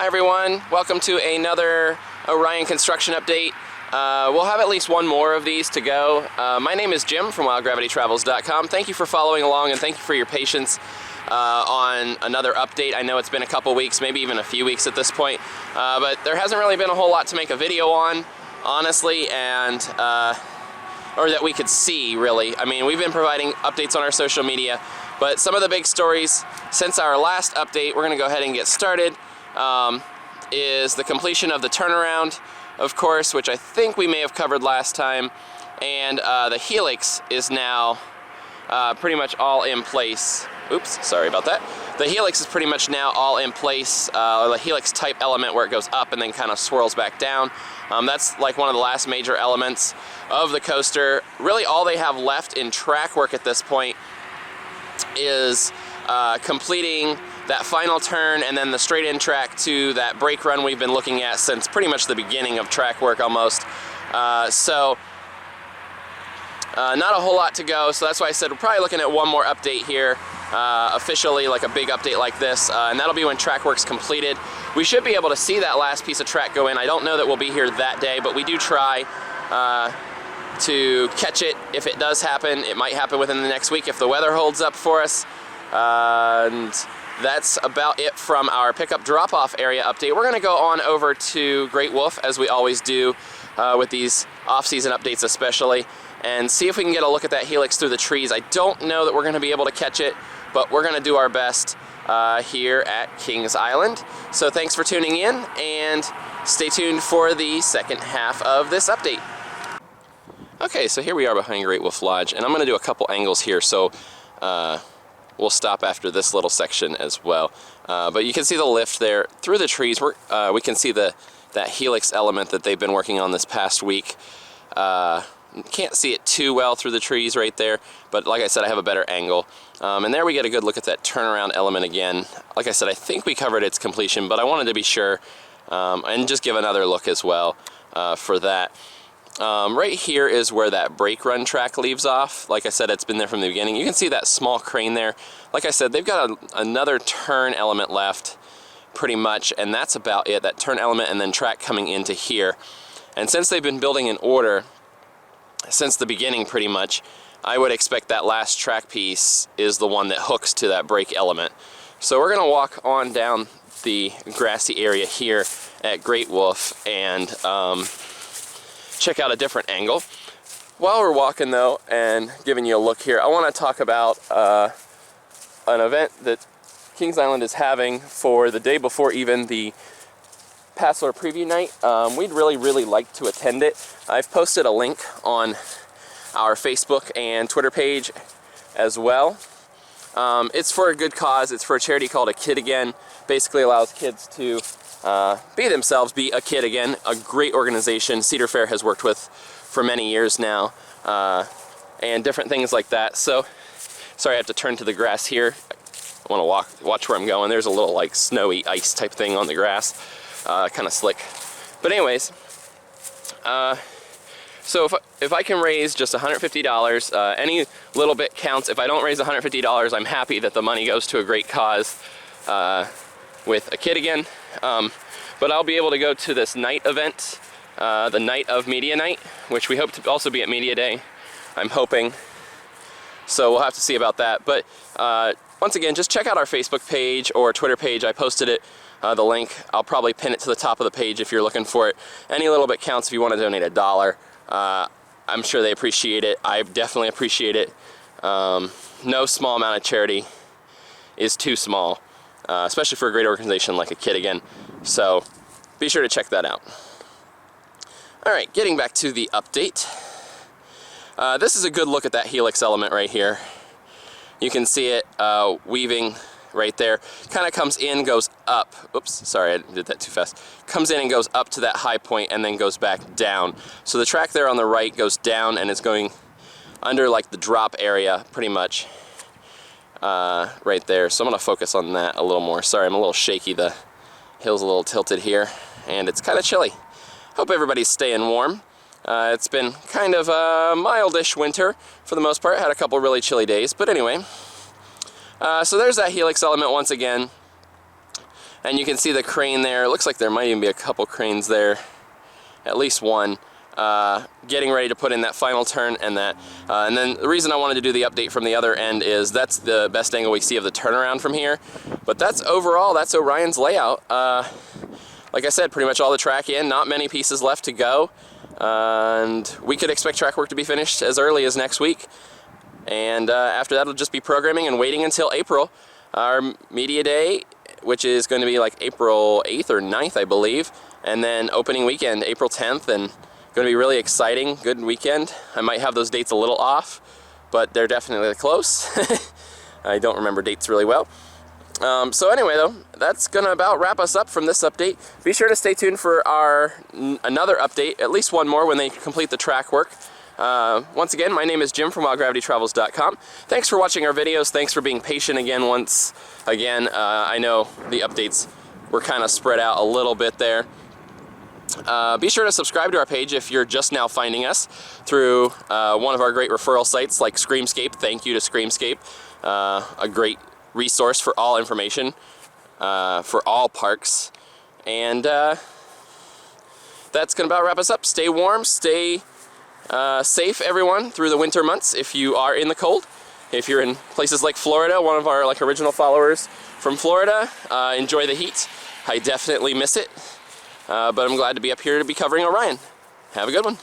Hi everyone, welcome to another Orion construction update. We'll have at least one more of these to go. My name is Jim from wildgravitystravels.com. Thank you for following along and thank you for your patience on another update. I know it's been a couple weeks, maybe even a few weeks at this point, but there hasn't really been a whole lot to make a video on, honestly, and or that we could see, really. I mean, we've been providing updates on our social media, but some of the big stories since our last update, we're going to go ahead and get started, is the completion of the turnaround, of course, which I think we may have covered last time, and the helix is now pretty much all in place. Oops, sorry about that. The helix is pretty much now all in place, the helix type element where it goes up and then kind of swirls back down. That's like one of the last major elements of the coaster. Really all they have left in track work at this point is completing that final turn and then the straight in track to that brake run we've been looking at since pretty much the beginning of track work almost. So not a whole lot to go, so that's why I said we're probably looking at one more update here, officially, like a big update like this, and that'll be when track work's completed. We should be able to see that last piece of track go in. I don't know that we'll be here that day, but we do try to catch it if it does happen. It might happen within the next week if the weather holds up for us. And that's about it from our pickup drop-off area update. We're going to go on over to Great Wolf, as we always do with these off-season updates especially, and see if we can get a look at that helix through the trees. I don't know that we're going to be able to catch it, but we're going to do our best here at Kings Island. So thanks for tuning in, and stay tuned for the second half of this update. Okay, so here we are behind Great Wolf Lodge, and I'm going to do a couple angles here, so we'll stop after this little section as well. But you can see the lift there through the trees. We can see that helix element that they've been working on this past week. Can't see it too well through the trees right there, but like I said, I have a better angle. And there we get a good look at that turnaround element again. Like I said, I think we covered its completion, but I wanted to be sure and just give another look as well for that. Right here is where that brake run track leaves off. Like I said, it's been there from the beginning. You can see that small crane there. Like I said, they've got another turn element left pretty much, and that's about it. That turn element and then track coming into here. And since they've been building in order since the beginning pretty much, I would expect that last track piece is the one that hooks to that brake element. So we're going to walk on down the grassy area here at Great Wolf and check out a different angle. While we're walking though and giving you a look here, I want to talk about an event that Kings Island is having for the day before even the Passler preview night. We'd really like to attend it. I've posted a link on our Facebook and Twitter page as well. It's for a good cause. It's for a charity called A Kid Again. Basically allows kids to be themselves, be a kid again. A great organization Cedar Fair has worked with for many years now, and different things like that. So, sorry I have to turn to the grass here. I want to watch where I'm going. There's a little like snowy ice type thing on the grass, kind of slick. But anyways, so if I can raise just $150, any little bit counts. If I don't raise $150, I'm happy that the money goes to a great cause with A Kid Again. But I'll be able to go to this night event, the night of Media Night, which we hope to also be at Media Day, I'm hoping. So we'll have to see about that. But once again, just check out our Facebook page or Twitter page. I posted it, the link. I'll probably pin it to the top of the page if you're looking for it. Any little bit counts if you want to donate $1. I'm sure they appreciate it. I definitely appreciate it. No small amount of charity is too small, especially for a great organization like A Kid Again. So be sure to check that out. Alright, getting back to the update. This is a good look at that helix element right here. You can see it weaving right there. Kind of comes in, goes up. Oops, sorry, I did that too fast. Comes in and goes up to that high point and then goes back down. So the track there on the right goes down and it's going under like the drop area pretty much right there. So I'm going to focus on that a little more. Sorry, I'm a little shaky. The hill's a little tilted here and it's kind of chilly. Hope everybody's staying warm. It's been kind of a mildish winter for the most part. Had a couple really chilly days, but anyway. So there's that helix element once again. And you can see the crane there. It looks like there might even be a couple cranes there, at least one, getting ready to put in that final turn and that. And then the reason I wanted to do the update from the other end is that's the best angle we see of the turnaround from here. But that's overall, that's Orion's layout. Like I said, pretty much all the track in, not many pieces left to go. And we could expect track work to be finished as early as next week. And after that, it'll just be programming and waiting until April, our media day, which is going to be like April 8th or 9th, I believe. And then opening weekend, April 10th, and going to be really exciting, good weekend. I might have those dates a little off, but they're definitely close. I don't remember dates really well. So anyway, though, that's going to about wrap us up from this update. Be sure to stay tuned for our another update, at least one more when they complete the track work. Once again, my name is Jim from WildGravityTravels.com. Thanks for watching our videos. Thanks for being patient again once again. I know the updates were kind of spread out a little bit there. Be sure to subscribe to our page if you're just now finding us through one of our great referral sites like Screamscape. Thank you to Screamscape, a great resource for all information for all parks. And that's going to about wrap us up. Stay warm, stay safe, everyone, through the winter months if you are in the cold. If you're in places like Florida, one of our original followers from Florida, enjoy the heat. I definitely miss it. But I'm glad to be up here to be covering Orion. Have a good one.